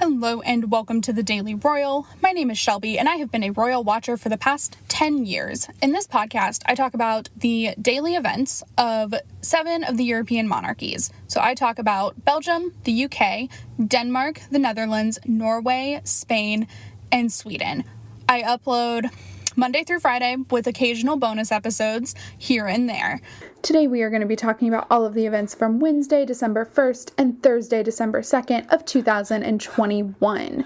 Hello and welcome to the Daily Royal. My name is Shelby and I have been a royal watcher for the past 10 years. In this podcast, I talk about the daily events of 7 of the European monarchies. So I talk about Belgium, the UK, Denmark, the Netherlands, Norway, Spain, and Sweden. I upload Monday through Friday with occasional bonus episodes here and there. Today we are going to be talking about all of the events from Wednesday, December 1st and Thursday, December 2nd of 2021.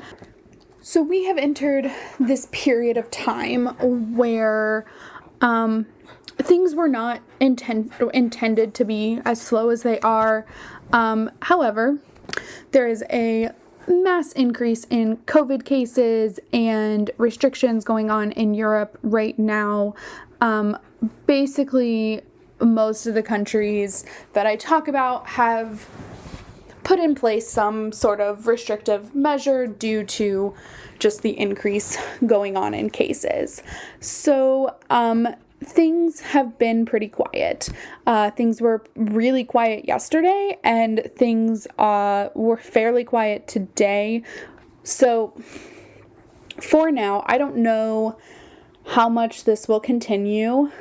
So we have entered this period of time where things were not intended to be as slow as they are. However, there is a mass increase in COVID cases and restrictions going on in Europe right now. Basically, most of the countries that I talk about have put in place some sort of restrictive measure due to just the increase going on in cases. So, things have been pretty quiet. Things were really quiet yesterday, and things were fairly quiet today. So, for now, I don't know how much this will continue.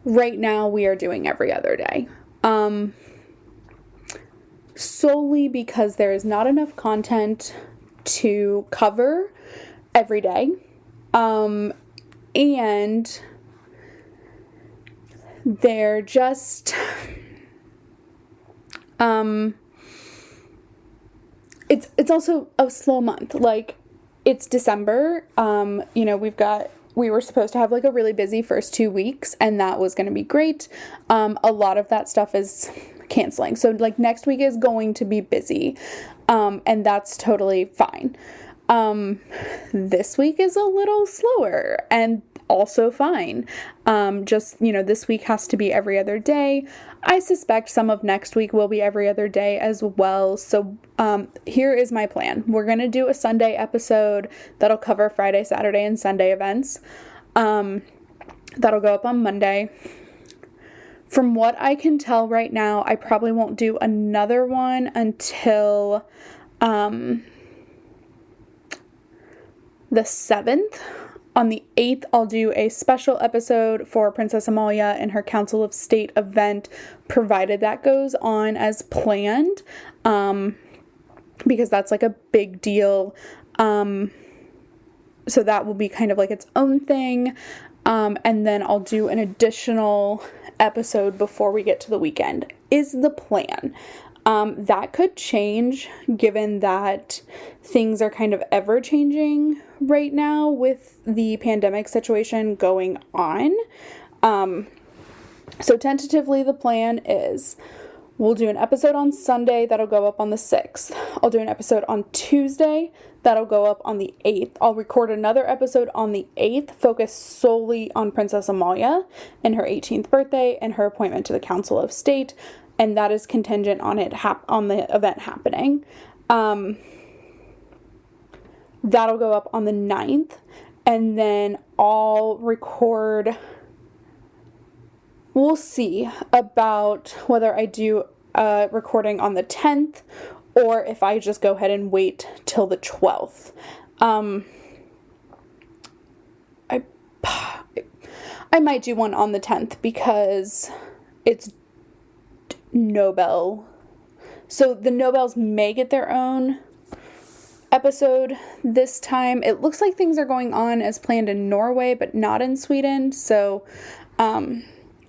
Right now, we are doing every other day. Solely because there is not enough content to cover every day. And they're just, it's also a slow month. Like, it's December, we were supposed to have like a really busy first 2 weeks, and that was going to be great. A lot of that stuff is canceling. So like next week is going to be busy, and that's totally fine. This week is a little slower and also fine. This week has to be every other day. I suspect some of next week will be every other day as well. So, here is my plan. We're going to do a Sunday episode that'll cover Friday, Saturday, and Sunday events. That'll go up on Monday. From what I can tell right now, I probably won't do another one until, the 7th. On the 8th, I'll do a special episode for Princess Amalia and her Council of State event, provided that goes on as planned, because that's like a big deal. So that will be kind of like its own thing. And then I'll do an additional episode before we get to the weekend, is the plan. That could change given that things are kind of ever changing right now with the pandemic situation going on. So tentatively the plan is we'll do an episode on Sunday that'll go up on the 6th. I'll do an episode on Tuesday that'll go up on the 8th. I'll record another episode on the 8th focused solely on Princess Amalia and her 18th birthday and her appointment to the Council of State. And that is contingent on on the event happening. That'll go up on the 9th. And then I'll record, we'll see about whether I do a recording on the 10th or if I just go ahead and wait till the 12th. I might do one on the 10th because it's Nobel. So the Nobels may get their own episode this time. It looks like things are going on as planned in Norway, but not in Sweden. So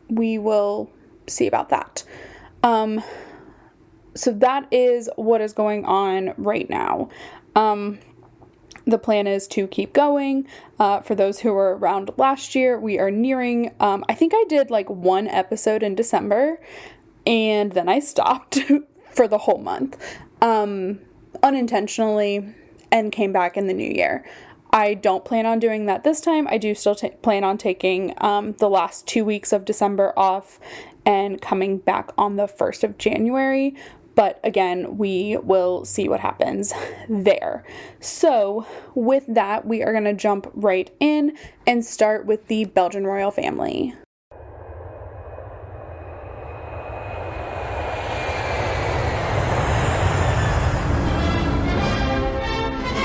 we will see about that. So that is what is going on right now. The plan is to keep going. For those who were around last year, we are nearing, I think I did like one episode in December, and then I stopped for the whole month, unintentionally, and came back in the new year. I don't plan on doing that this time. I do still plan on taking the last 2 weeks of December off and coming back on the 1st of January. But again, we will see what happens there. So with that, we are going to jump right in and start with the Belgian royal family.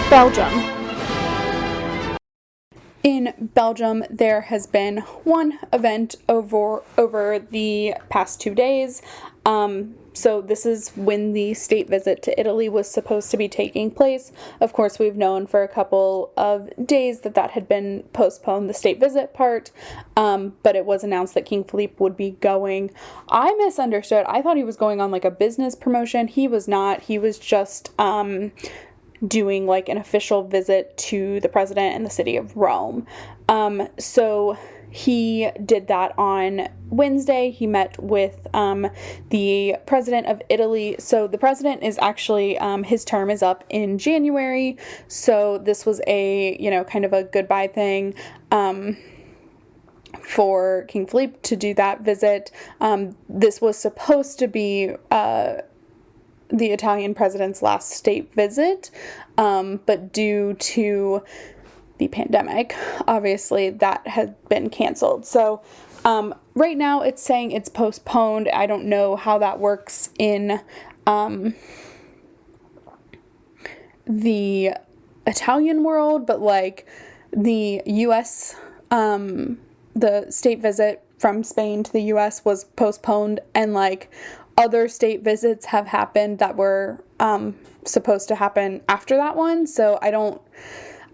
Belgium. In Belgium, there has been one event over the past 2 days. So this is when the state visit to Italy was supposed to be taking place. Of course, we've known for a couple of days that had been postponed, the state visit part, but it was announced that King Philippe would be going. I misunderstood. I thought he was going on like a business promotion. He was not. He was just doing like an official visit to the president in the city of Rome. So he did that on Wednesday. He met with the president of Italy. So the president is actually, his term is up in January. So this was a, kind of a goodbye thing for King Philippe to do that visit. This was supposed to be the Italian president's last state visit, but due to the pandemic, obviously that had been canceled. So right now it's saying it's postponed. I don't know how that works in the Italian world, but like the US, the state visit from Spain to the US was postponed, and like other state visits have happened that were supposed to happen after that one. So I don't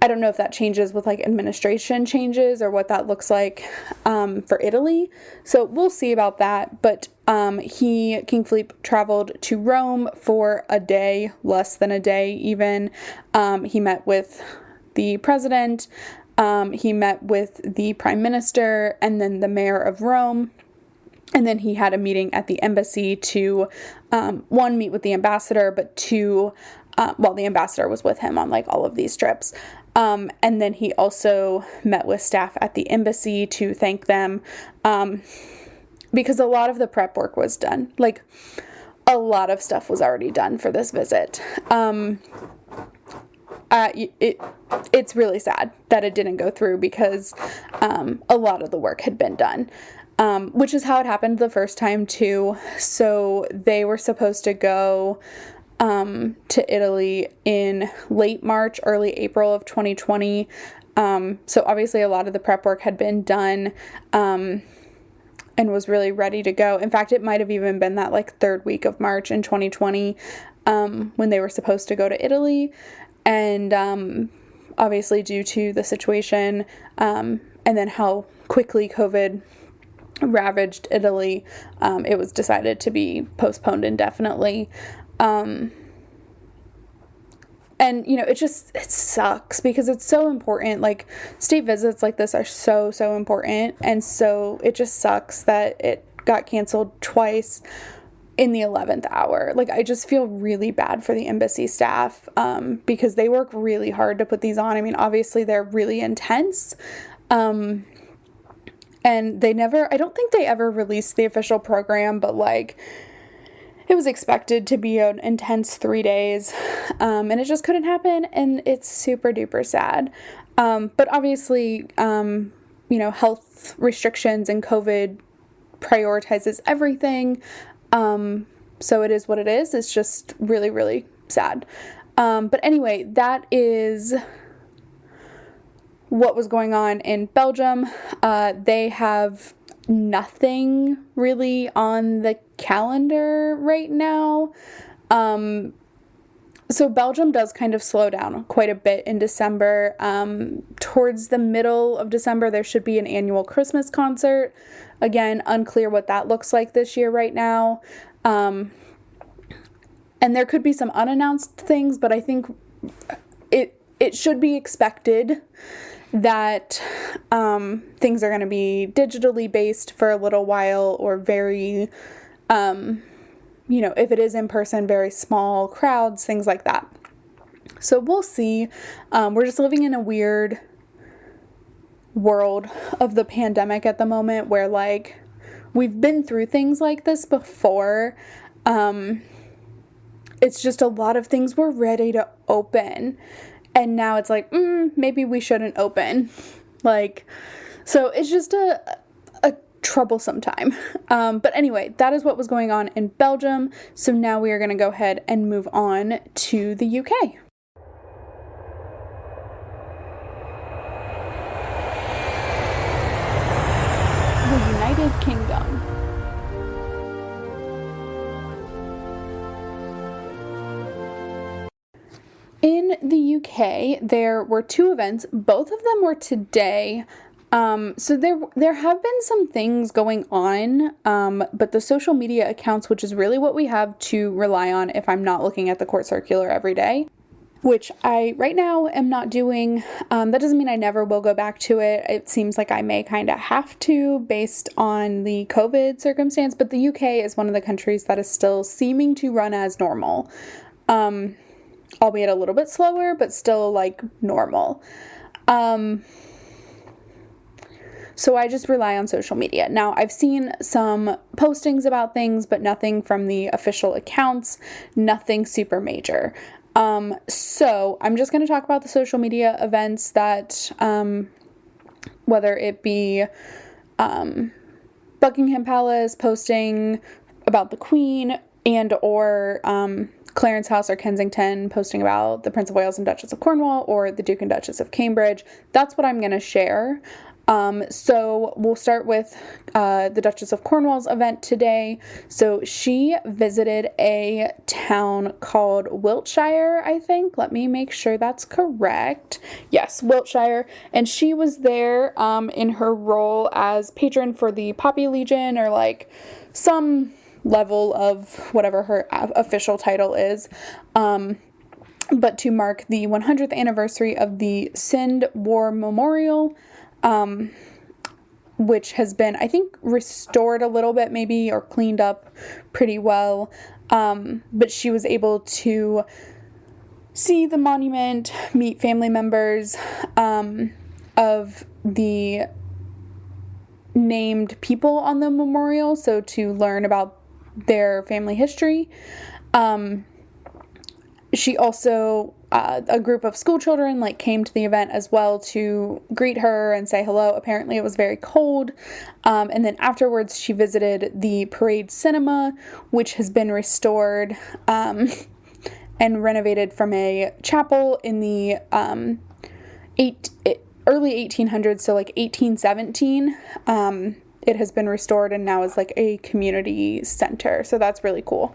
know if that changes with like administration changes or what that looks like for Italy. So we'll see about that. But King Philippe traveled to Rome for a day, less than a day even. He met with the president. He met with the prime minister and then the mayor of Rome. And then he had a meeting at the embassy to, one, meet with the ambassador, but two, the ambassador was with him on like all of these trips. And then he also met with staff at the embassy to thank them, because a lot of the prep work was done. Like a lot of stuff was already done for this visit. It's really sad that it didn't go through because a lot of the work had been done. Which is how it happened the first time too. So they were supposed to go to Italy in late March, early April of 2020. So obviously a lot of the prep work had been done and was really ready to go. In fact, it might have even been that like third week of March in 2020 when they were supposed to go to Italy. And obviously due to the situation and then how quickly COVID ravaged Italy, it was decided to be postponed indefinitely. And it sucks because it's so important. Like state visits like this are so important, and so it just sucks that it got canceled twice in the 11th hour. Like I just feel really bad for the embassy staff because they work really hard to put these on. I mean, obviously they're really intense. And I don't think they ever released the official program, but like it was expected to be an intense 3 days, and it just couldn't happen, and it's super duper sad. But obviously, health restrictions and COVID prioritizes everything. So it is what it is. It's just really, really sad. But anyway, that is what was going on in Belgium. They have nothing really on the calendar right now. So Belgium does kind of slow down quite a bit in December. Towards the middle of December, there should be an annual Christmas concert. Again, unclear what that looks like this year right now. And there could be some unannounced things, but I think it should be expected that things are going to be digitally based for a little while, or very, if it is in person, very small crowds, things like that. So we'll see. We're just living in a weird world of the pandemic at the moment where like we've been through things like this before. It's just a lot of things were ready to open. And now it's like, maybe we shouldn't open. Like, so it's just a troublesome time. But anyway, that is what was going on in Belgium. So now we are going to go ahead and move on to the UK. UK, there were 2 events. Both of them were today. So there have been some things going on, but the social media accounts, which is really what we have to rely on if I'm not looking at the court circular every day, which I right now am not doing. That doesn't mean I never will go back to it. It seems like I may kind of have to based on the COVID circumstance, but the UK is one of the countries that is still seeming to run as normal, albeit a little bit slower, but still like normal. So I just rely on social media. Now, I've seen some postings about things, but nothing from the official accounts, nothing super major. So I'm just going to talk about the social media events that, whether it be Buckingham Palace posting about the Queen and or Clarence House or Kensington posting about the Prince of Wales and Duchess of Cornwall or the Duke and Duchess of Cambridge. That's what I'm going to share. So we'll start with the Duchess of Cornwall's event today. So she visited a town called Wiltshire, I think. Let me make sure that's correct. Yes, Wiltshire. And she was there in her role as patron for the Poppy Legion, or like some level of whatever her official title is. But to mark the 100th anniversary of the Sind War Memorial, which has been, I think, restored a little bit maybe, or cleaned up pretty well. But she was able to see the monument, meet family members of the named people on the memorial, so to learn about their family history. She also, a group of school children came to the event as well to greet her and say hello. Apparently it was very cold. And then afterwards she visited the Parade Cinema, which has been restored and renovated from a chapel in the early 1800s, so 1817. It has been restored and now is a community center. So that's really cool.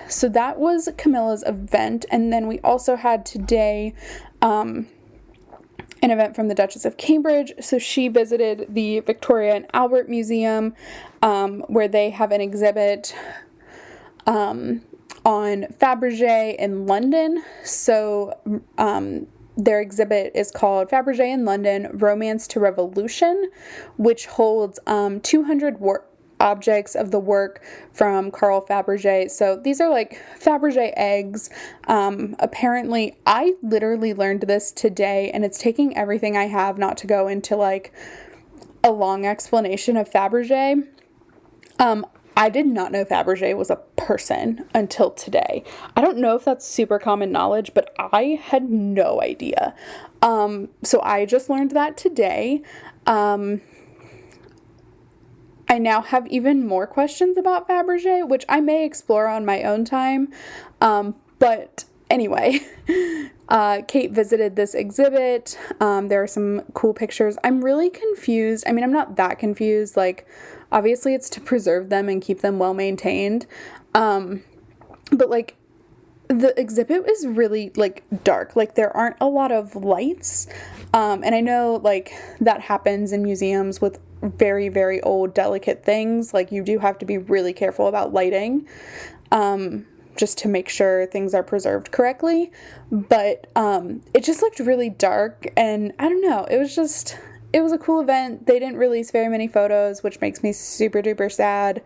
So that was Camilla's event. And then we also had today, an event from the Duchess of Cambridge. So she visited the Victoria and Albert Museum, where they have an exhibit, on Fabergé in London. So, their exhibit is called Fabergé in London, Romance to Revolution, which holds, 200 objects of the work from Carl Fabergé. So these are Fabergé eggs. Apparently, I literally learned this today, and it's taking everything I have not to go into a long explanation of Fabergé. I did not know Fabergé was a person until today. I don't know if that's super common knowledge, but I had no idea. So I just learned that today. I now have even more questions about Fabergé, which I may explore on my own time. But anyway, Kate visited this exhibit. There are some cool pictures. I'm really confused. I mean, I'm not that confused. Obviously it's to preserve them and keep them well maintained. But the exhibit is really dark. There aren't a lot of lights. And I know that happens in museums with very, very old, delicate things. You do have to be really careful about lighting, just to make sure things are preserved correctly. But, it just looked really dark, and I don't know, it was a cool event. They didn't release very many photos, which makes me super duper sad.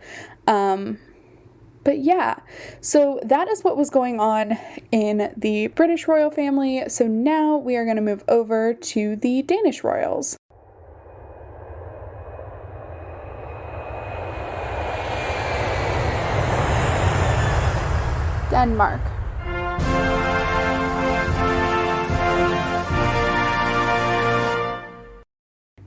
But yeah, so that is what was going on in the British royal family. So now we are going to move over to the Danish royals. Denmark.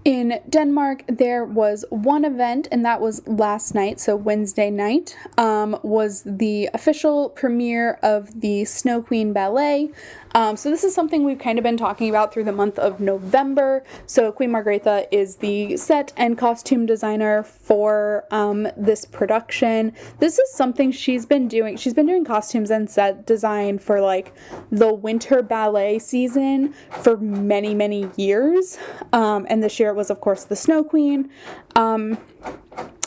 In In Denmark, there was one event, and that was last night, so Wednesday night, was the official premiere of the Snow Queen Ballet. So this is something we've kind of been talking about through the month of November. So Queen Margrethe is the set and costume designer for this production. This is something she's been doing. She's been doing costumes and set design for like the winter ballet season for many, many years. And this year it was, of course, the Snow Queen.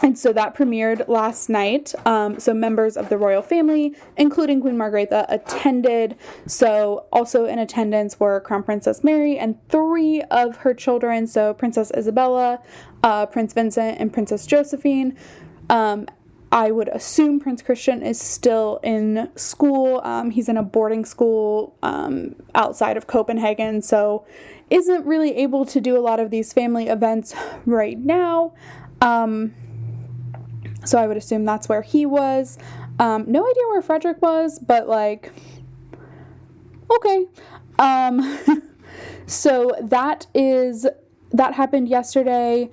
And so that premiered last night. So members of the royal family, including Queen Margrethe, attended. So also in attendance were Crown Princess Mary and 3 of her children. So Princess Isabella, Prince Vincent, and Princess Josephine. I would assume Prince Christian is still in school. He's in a boarding school outside of Copenhagen, so isn't really able to do a lot of these family events right now. So I would assume that's where he was. No idea where Frederick was, but like, okay. So that happened yesterday.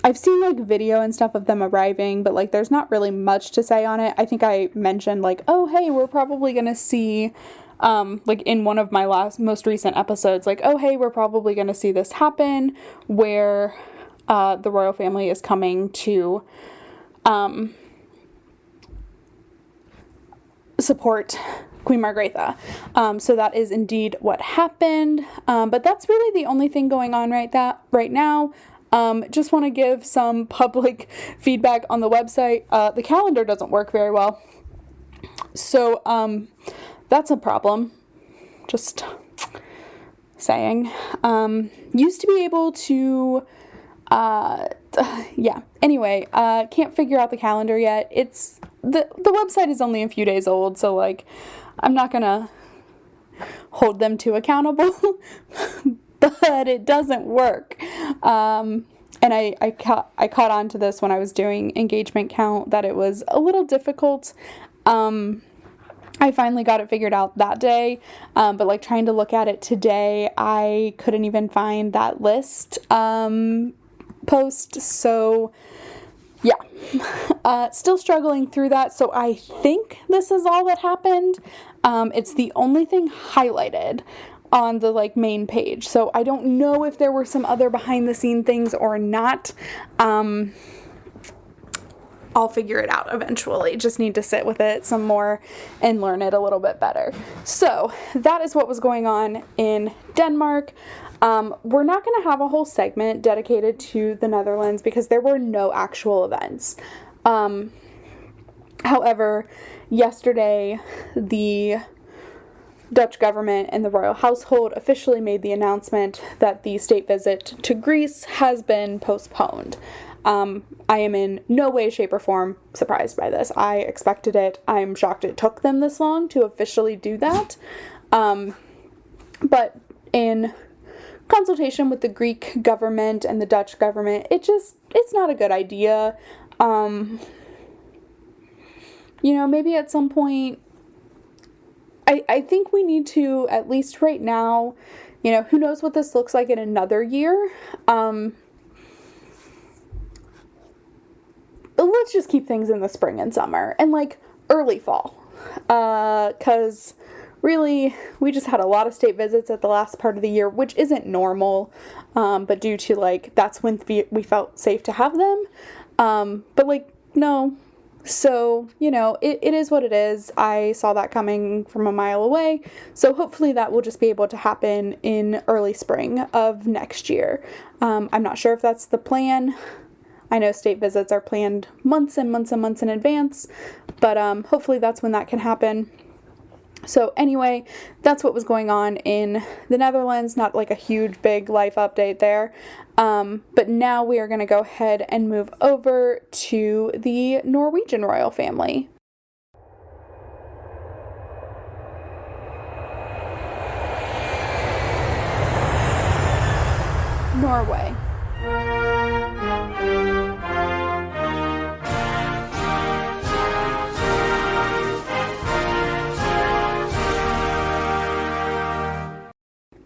I've seen like video and stuff of them arriving, but like there's not really much to say on it. I think I mentioned like, oh hey, we're probably gonna see like in one of my most recent episodes, like, oh hey, we're probably gonna see this happen where the royal family is coming to support Queen Margrethe. So that is indeed what happened. But that's really the only thing going on right now. Just want to give some public feedback on the website. The calendar doesn't work very well. So that's a problem. Just saying. Used to be able to yeah. Anyway, can't figure out the calendar yet. It's the website is only a few days old, so like I'm not gonna hold them to accountable, but it doesn't work. And I caught on to this when I was doing engagement count that it was a little difficult. I finally got it figured out that day, but like trying to look at it today, I couldn't even find that list post. So yeah, still struggling through that. So I think this is all that happened. It's the only thing highlighted on the like main page. So I don't know if there were some other behind the scene things or not. I'll figure it out eventually. Just need to sit with it some more and learn it a little bit better. So that is what was going on in Denmark. We're not going to have a whole segment dedicated to the Netherlands because there were no actual events. However, yesterday, the Dutch government and the royal household officially made the announcement that the state visit to Greece has been postponed. I am in no way, shape, or form surprised by this. I expected it. I'm shocked it took them this long to officially do that. But in consultation with the Greek government and the Dutch government, it's not a good idea. Maybe at some point, I think we need to, at least right now, who knows what this looks like in another year. But let's just keep things in the spring and summer and like early fall. 'Cause really, we just had a lot of state visits at the last part of the year, which isn't normal. But due to like, that's when we felt safe to have them. But like, no. So, it is what it is. I saw that coming from a mile away. So hopefully that will just be able to happen in early spring of next year. I'm not sure if that's the plan. I know state visits are planned months and months and months in advance, but hopefully that's when that can happen. So anyway, that's what was going on in the Netherlands. Not like a huge, big life update there. But now we are going to go ahead and move over to the Norwegian royal family. Norway.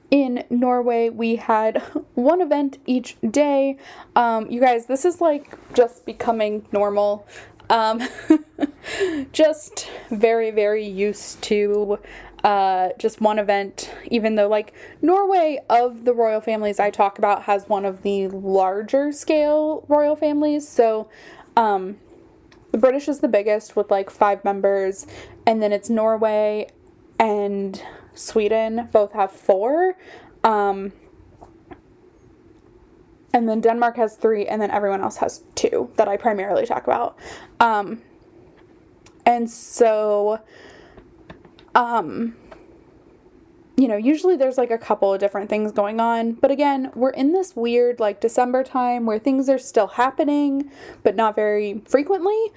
In in Norway, we had one event each day. You guys, this is like just becoming normal. Just very, very used to just one event, even though like Norway, of the royal families I talk about, has one of the larger scale royal families. So the British is the biggest with like 5 members, and then it's Norway and Sweden both have 4. And then Denmark has 3, and then everyone else has 2 that I primarily talk about. And so, usually there's like a couple of different things going on. But again, we're in this weird like December time where things are still happening, but not very frequently.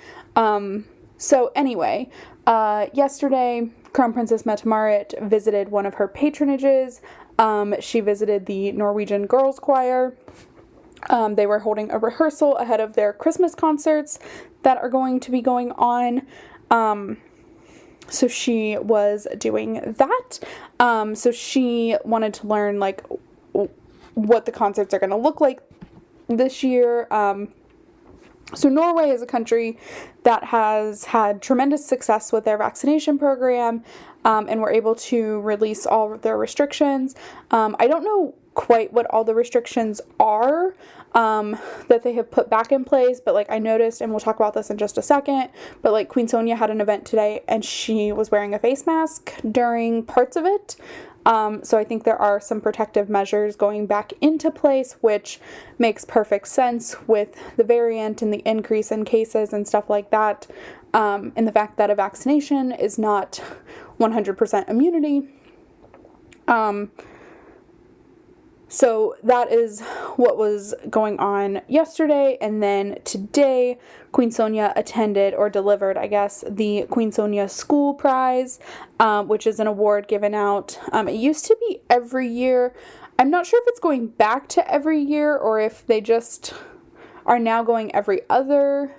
So anyway, yesterday, Crown Princess Mette-Marit visited one of her patronages. She visited the Norwegian Girls Choir. They were holding a rehearsal ahead of their Christmas concerts that are going to be going on. So she was doing that. So she wanted to learn like what the concerts are going to look like this year. So Norway is a country that has had tremendous success with their vaccination program, and were able to release all of their restrictions. I don't know quite what all the restrictions are that they have put back in place, but like I noticed, and we'll talk about this in just a second, but like Queen Sonja had an event today and she was wearing a face mask during parts of it. So I think there are some protective measures going back into place, which makes perfect sense with the variant and the increase in cases and stuff like that, and the fact that a vaccination is not 100% immunity. So that is what was going on yesterday, and then today Queen Sonja attended, or delivered, I guess, the Queen Sonja School Prize, which is an award given out. It used to be every year. I'm not sure if it's going back to every year or if they just are now going every other,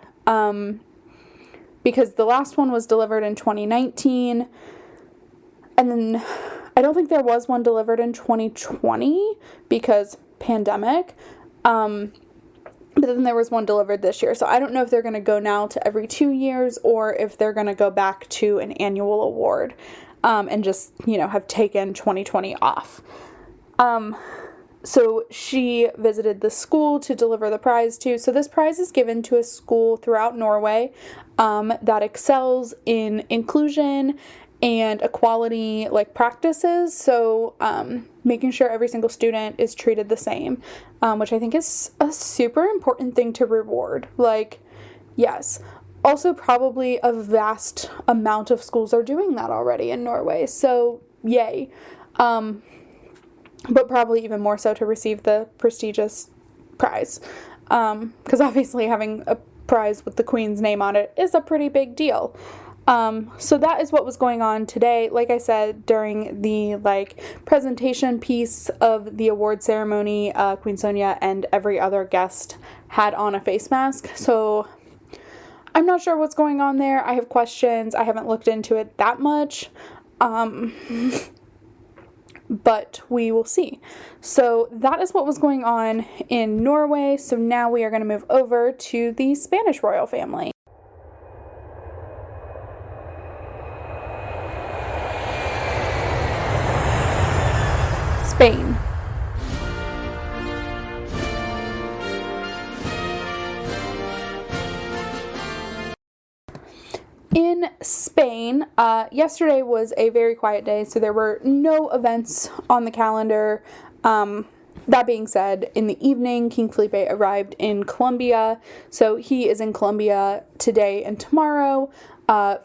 because the last one was delivered in 2019, and then I don't think there was one delivered in 2020 because pandemic. But then there was one delivered this year. So I don't know if they're going to go now to every 2 years or if they're going to go back to an annual award, and just, have taken 2020 off. So she visited the school to deliver the prize to. So this prize is given to a school throughout Norway, that excels in inclusion and equality practices. So making sure every single student is treated the same, which I think is a super important thing to reward. Yes. Also, probably a vast amount of schools are doing that already in Norway. So yay. But probably even more so to receive the prestigious prize. Because obviously having a prize with the Queen's name on it is a pretty big deal. So that is what was going on today. Like I said, during the presentation piece of the award ceremony, Queen Sonja and every other guest had on a face mask. So I'm not sure what's going on there. I have questions. I haven't looked into it that much. But we will see. So that is what was going on in Norway. So now we are going to move over to the Spanish royal family. Spain. In Spain, yesterday was a very quiet day, so there were no events on the calendar. That being said, in the evening, King Felipe arrived in Colombia, so he is in Colombia today and tomorrow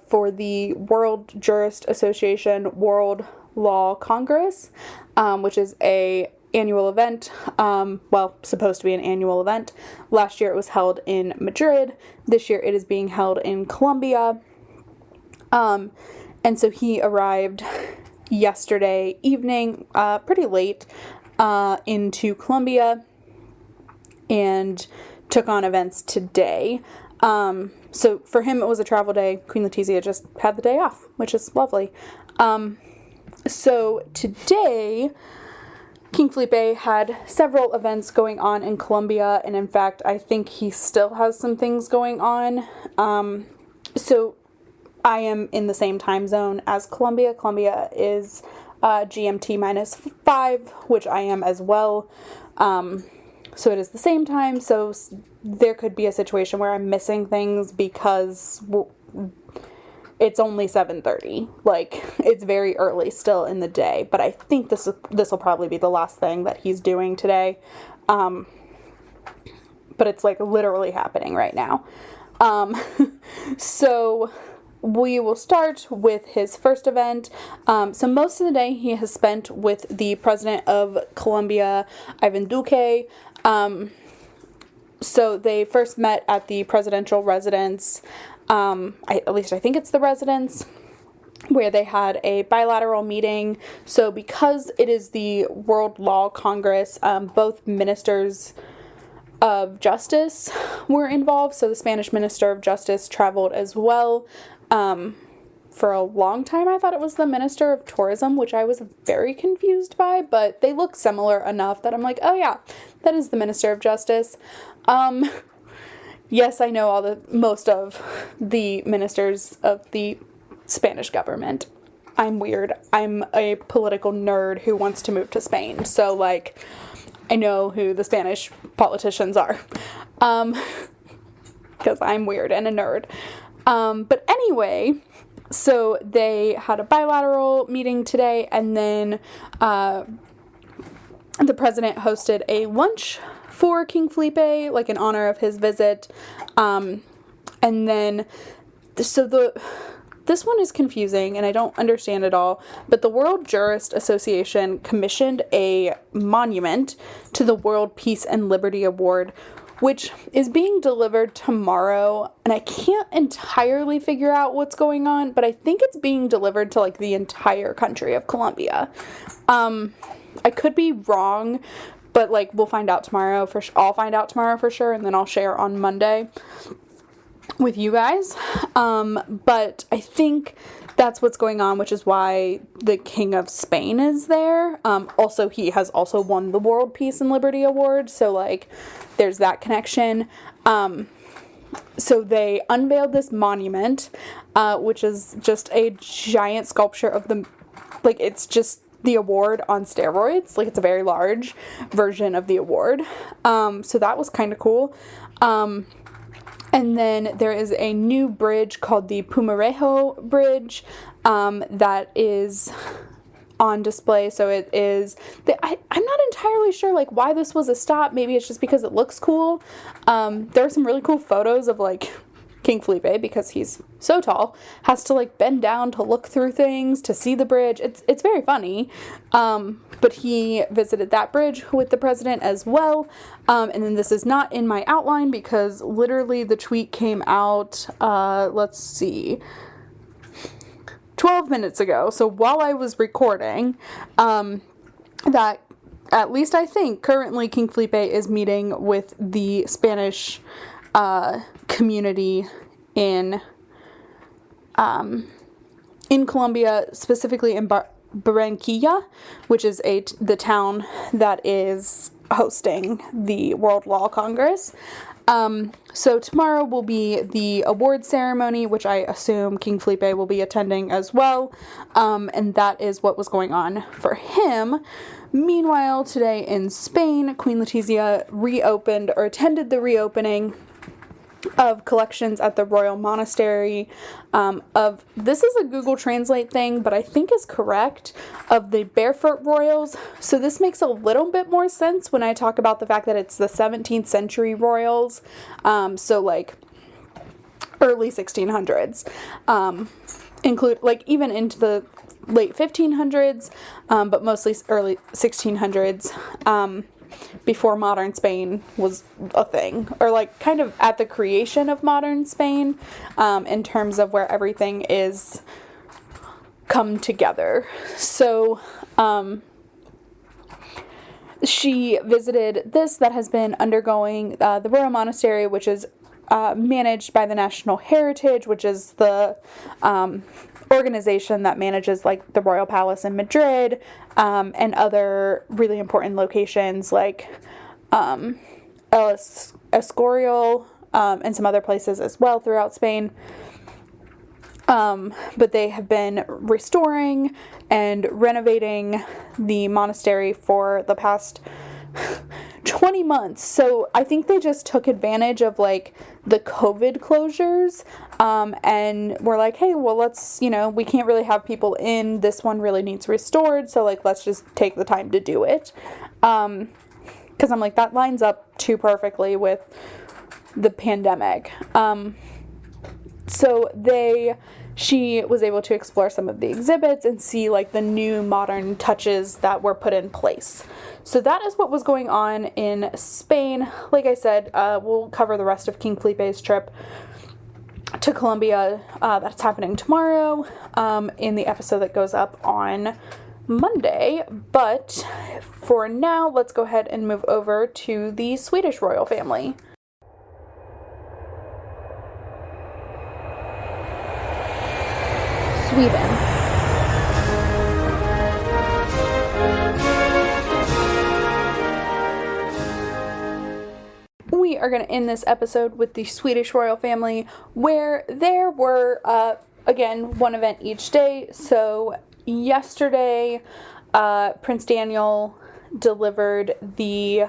for the World Jurist Association World Law Congress, which is a annual event, supposed to be an annual event. Last year it was held in Madrid. This year it is being held in Colombia. And so he arrived yesterday evening, pretty late, into Colombia and took on events today. So for him it was a travel day. Queen Letizia just had the day off, which is lovely. So today King Felipe had several events going on in Colombia, and in fact, I think he still has some things going on. So I am in the same time zone as Colombia. Colombia is GMT -5, which I am as well. So it is the same time, so there could be a situation where I'm missing things because it's only 7:30. Like, it's very early still in the day, but I think this will probably be the last thing that he's doing today. But it's like literally happening right now. So we will start with his first event. So most of the day he has spent with the president of Colombia, Ivan Duque. So they first met at the presidential residence. At least I think it's the residence, where they had a bilateral meeting. So because it is the World Law Congress, both ministers of justice were involved. So the Spanish Minister of Justice traveled as well. For a long time, I thought it was the Minister of Tourism, which I was very confused by, but they look similar enough that I'm like, oh yeah, that is the Minister of Justice. Yes, I know most of the ministers of the Spanish government. I'm weird. I'm a political nerd who wants to move to Spain. So, like, I know who the Spanish politicians are. Because I'm weird and a nerd. But anyway, so they had a bilateral meeting today, and then the president hosted a lunch for King Felipe, like in honor of his visit. And then, so this one is confusing, and I don't understand it all, but the World Jurist Association commissioned a monument to the World Peace and Liberty Award, which is being delivered tomorrow, and I can't entirely figure out what's going on, but I think it's being delivered to, like, the entire country of Colombia. I could be wrong, but, like, we'll find out tomorrow I'll find out tomorrow for sure, and then I'll share on Monday with you guys. But I think that's what's going on, which is why the King of Spain is there. Also, he has also won the World Peace and Liberty Award, so, like, there's that connection. So they unveiled this monument, which is just a giant sculpture of it's just the award on steroids. Like, it's a very large version of the award. So that was kind of cool. And then there is a new bridge called the Pumarejo Bridge that is on display. So it is, I'm not entirely sure, like, why this was a stop. Maybe it's just because it looks cool. There are some really cool photos of, like, King Felipe, because he's so tall, has to, like, bend down to look through things to see the bridge. It's very funny. But he visited that bridge with the president as well. And then this is not in my outline because literally the tweet came out, let's see, 12 minutes ago. So while I was recording, that at least I think currently King Felipe is meeting with the Spanish community in Colombia, specifically in Barranquilla, which is the town that is hosting the World Law Congress. So tomorrow will be the award ceremony, which I assume King Felipe will be attending as well. And that is what was going on for him. Meanwhile, today in Spain, Queen Letizia attended the reopening of collections at the Royal Monastery this is a Google Translate thing, but I think is correct, of the Barefoot Royals. So this makes a little bit more sense when I talk about the fact that it's the 17th century royals, so, like, early 1600s, include, like, even into the late 1500s, but mostly early 1600s, before modern Spain was a thing, or, like, kind of at the creation of modern Spain, in terms of where everything is come together. So, she visited this that has been undergoing the Royal Monastery, which is managed by the National Heritage, which is the organization that manages like the Royal Palace in Madrid, and other really important locations like El Escorial, and some other places as well throughout Spain. But they have been restoring and renovating the monastery for the past 20 months. So I think they just took advantage of like the COVID closures, and we're like, hey, well, let's, we can't really have people in. This one really needs restored. So like, let's just take the time to do it. 'Cause I'm like, that lines up too perfectly with the pandemic. So she was able to explore some of the exhibits and see like the new modern touches that were put in place. So that is what was going on in Spain. Like I said, we'll cover the rest of King Felipe's trip to Colombia. That's happening tomorrow, in the episode that goes up on Monday. But for now, let's go ahead and move over to the Swedish royal family. Sweden. We are going to end this episode with the Swedish royal family, where there were, again, one event each day. So yesterday, Prince Daniel delivered the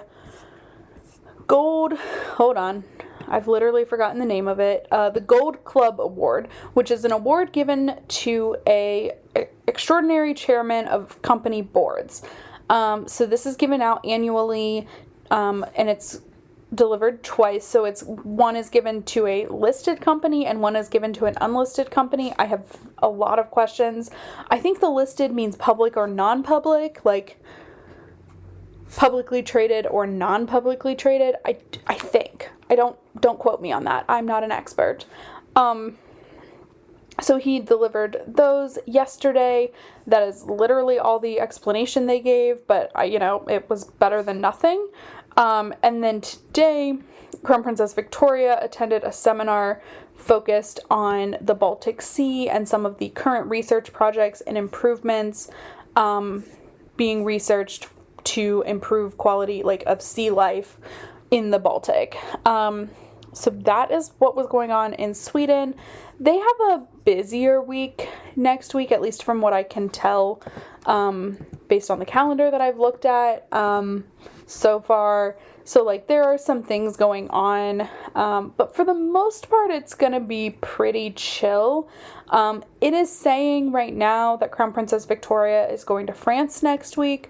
I've literally forgotten the name of it. The Gold Club Award, which is an award given to a extraordinary chairman of company boards. So this is given out annually, and it's delivered twice. So one is given to a listed company and one is given to an unlisted company. I have a lot of questions. I think the listed means public or non-public, like publicly traded or non-publicly traded. I think. Don't quote me on that. I'm not an expert. So he delivered those yesterday. That is literally all the explanation they gave, but it was better than nothing. And then today, Crown Princess Victoria attended a seminar focused on the Baltic Sea and some of the current research projects and improvements being researched to improve quality of sea life in the Baltic. So that is what was going on in Sweden. They have a busier week next week, at least from what I can tell, based on the calendar that I've looked at so far. So there are some things going on, but for the most part, it's going to be pretty chill. It is saying right now that Crown Princess Victoria is going to France next week.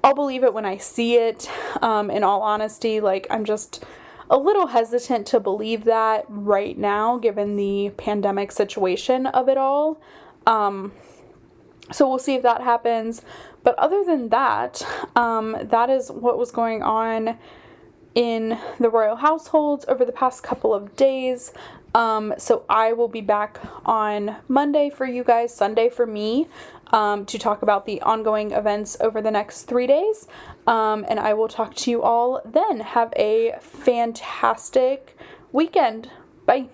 I'll believe it when I see it, in all honesty. I'm just a little hesitant to believe that right now, given the pandemic situation of it all. So we'll see if that happens. But other than that, that is what was going on in the royal households over the past couple of days. So I will be back on Monday for you guys, Sunday for me, to talk about the ongoing events over the next 3 days. And I will talk to you all then. Have a fantastic weekend. Bye.